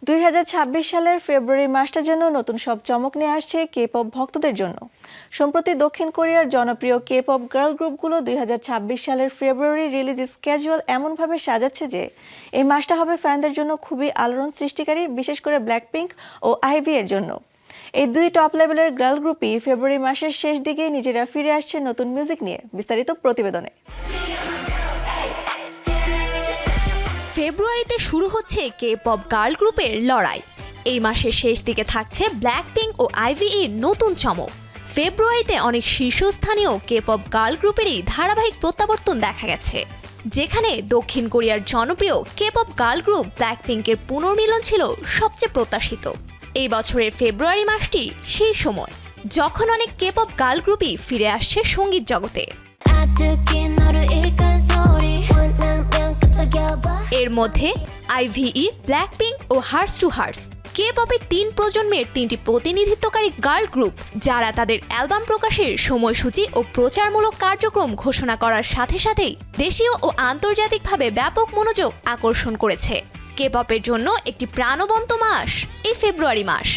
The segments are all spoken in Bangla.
2026 সালের ফেব্রুয়ারি মাসটা যেন নতুন সব চমক নিয়ে আসছে কে-পপ ভক্তদের জন্য। সম্প্রতি দক্ষিণ কোরিয়ার জনপ্রিয় কে-পপ গার্ল গ্রুপগুলো 2026 সালের ফেব্রুয়ারি রিলিজ স্কেজুয়াল এমনভাবে সাজাচ্ছে যে এই মাসটা হবে ফ্যানদের জন্য খুবই আলোড়ন সৃষ্টিকারী, বিশেষ করে ব্ল্যাকপিঙ্ক ও আইভি এর জন্য। এই দুই টপ লেভেলের গার্ল গ্রুপই ফেব্রুয়ারি মাসের শেষ দিকে নিজেরা ফিরে আসছে নতুন মিউজিক নিয়ে। বিস্তারিত প্রতিবেদনে। ফেব্রুয়ারিতে শুরু হচ্ছে কে-পপ গার্ল গ্রুপের লড়াই। এই মাসের শেষ দিকে থাকছে ব্ল্যাকপিঙ্ক ও আইভি এর নতুন চমক। ফেব্রুয়ারিতে অনেক শীর্ষস্থানীয় কে-পপ গার্ল গ্রুপেরই ধারাবাহিক প্রত্যাবর্তন দেখা গেছে, যেখানে দক্ষিণ কোরিয়ার জনপ্রিয় কে-পপ গার্ল গ্রুপ ব্ল্যাকপিঙ্কের পুনর্মিলন ছিল সবচেয়ে প্রত্যাশিত। এই বছরের ফেব্রুয়ারি মাসটি সেই সময় যখন অনেক কে-পপ গার্ল গ্রুপই ফিরে আসছে সঙ্গীত জগতে। এর মধ্যে আইভিই, ব্ল্যাকপিঙ্ক ও হার্স টু হার্স কে-পপের 3 প্রজন্মের 3টি প্রতিনিধিত্বকারী গার্ল গ্রুপ, যারা তাদের অ্যালবাম প্রকাশের সময়সূচি ও প্রচারমূলক কার্যক্রম ঘোষণা করার সাথে সাথেই দেশীয় ও আন্তর্জাতিকভাবে ব্যাপক মনোযোগ আকর্ষণ করেছে। কে-পপের জন্য একটি প্রাণবন্ত মাস এই ফেব্রুয়ারি মাস।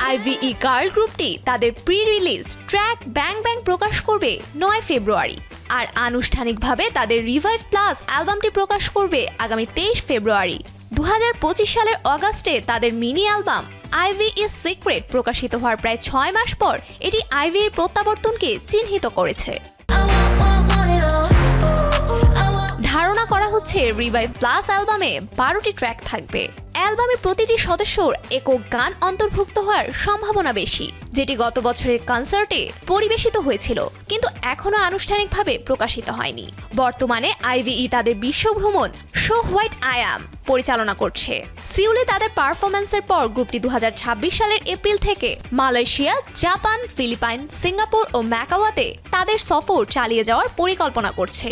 আইভিই গার্ল গ্রুপটি তাদের প্রি রিলিজ ট্র্যাক ব্যাং ব্যাং প্রকাশ করবে 9 ফেব্রুয়ারি, আর আনুষ্ঠানিকভাবে তাদের রিভাইভ প্লাস অ্যালবামটি প্রকাশ করবে আগামী 23 ফেব্রুয়ারি। 2025 সালের অগাস্টে তাদের mini album Ivy is secret প্রকাশিত হওয়ার প্রায় 6 মাস পর এটি আইভি এর প্রত্যাবর্তনকে চিহ্নিত করেছে। ধারণা করা হচ্ছে রিভাইভ প্লাস অ্যালবামে 12টি ট্র্যাক থাকবে। অ্যালবামে প্রতিটি সদস্যর একক গান অন্তর্ভুক্ত হওয়ার সম্ভাবনা বেশি, যেটি গত বছরের কনসার্টে পরিবেশিত হয়েছিল কিন্তু এখনো আনুষ্ঠানিকভাবে প্রকাশিত হয়নি। বর্তমানে আইভিই তাদের বিশ্বভ্রমণ শো হোয়াইট আই অ্যাম পরিচালনা করছে। সিউলে তাদের পারফরম্যান্সের পর গ্রুপটি 2026 সালের এপ্রিল থেকে মালয়েশিয়া, জাপান, ফিলিপাইন, সিঙ্গাপুর ও ম্যাকাওয়াতে তাদের সফর চালিয়ে যাওয়ার পরিকল্পনা করছে।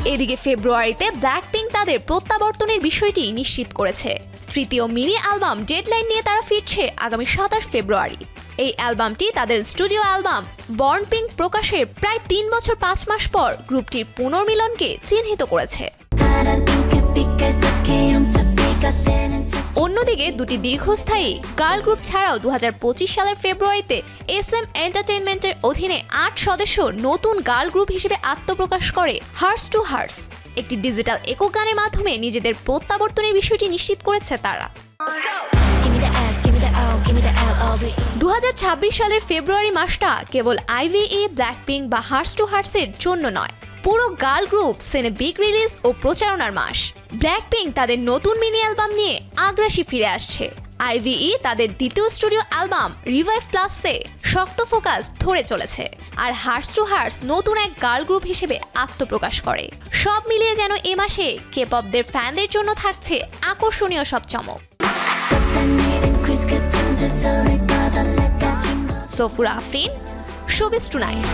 এদিকে ফেব্রুয়ারিতে ব্ল্যাকপিঙ্ক তাদের প্রত্যাবর্তনের বিষয়টি নিশ্চিত করেছে। তৃতীয় মিনি অ্যালবাম ডেডলাইন নিয়ে তারা ফিরছে আগামী 27 ফেব্রুয়ারি। এই অ্যালবামটি তাদের স্টুডিও অ্যালবাম বর্ন পিঙ্ক প্রকাশের প্রায় 3 বছর 5 মাস পর গ্রুপটির পুনর্মিলনকে চিহ্নিত করেছে। অন্যদিকে দুটি দীর্ঘস্থায়ী গার্ল গ্রুপ ছাড়াও 2025 সালের ফেব্রুয়ারিতে SM এন্টারটেইনমেন্টের অধীনে 8 সদস্য নতুন গার্ল গ্রুপ হিসেবে আত্মপ্রকাশ করে হার্স টু হার্স। একটি ডিজিটাল একক গানের মাধ্যমে নিজেদের প্রত্যাবর্তনের বিষয়টি নিশ্চিত করেছে তারা। 2026 সালের ফেব্রুয়ারি মাসটা কেবল আইভিই, ব্ল্যাকপিঙ্ক বা হার্স টু হার্সের জন্য নয়, পুরো গার্ল গ্রুপ সেনে বিগ রিলিজ ও প্রচারণার মাস। ব্ল্যাকপিঙ্ক তাদের নতুন মিনি অ্যালবাম নিয়ে আগ্রাসী ফিরে আসছে। আইভিই তাদের দ্বিতীয় স্টুডিও অ্যালবাম রিভাইভ প্লাসে শক্ত ফোকাস ধরে চলেছে, আর হার্স টু হার্স নতুন এক গার্ল গ্রুপ হিসেবে আত্মপ্রকাশ করে। সব মিলিয়ে যেন এ মাসে কে-পপদের ফ্যানদের জন্য থাকছে আকর্ষণীয় সব চমক। Safura Afrin, showbiz tonight.